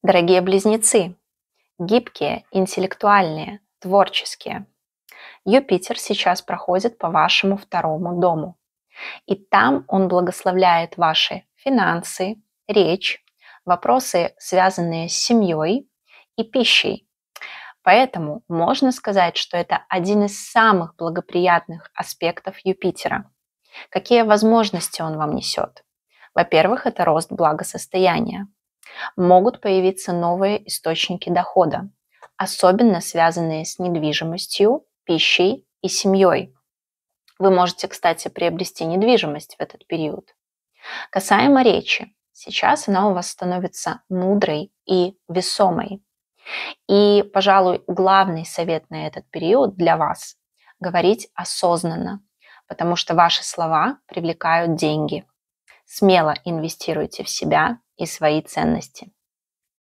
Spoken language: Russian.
Дорогие близнецы, гибкие, интеллектуальные, творческие. Юпитер сейчас проходит по вашему второму дому. И там он благословляет ваши финансы, речь, вопросы, связанные с семьей и пищей. Поэтому можно сказать, что это один из самых благоприятных аспектов Юпитера. Какие возможности он вам несет? Во-первых, это рост благосостояния. Могут появиться новые источники дохода, особенно связанные с недвижимостью, пищей и семьей. Вы можете, кстати, приобрести недвижимость в этот период. Касаемо речи, сейчас она у вас становится мудрой и весомой. И, пожалуй, главный совет на этот период для вас – говорить осознанно, потому что ваши слова привлекают деньги. Смело инвестируйте в себя и свои ценности.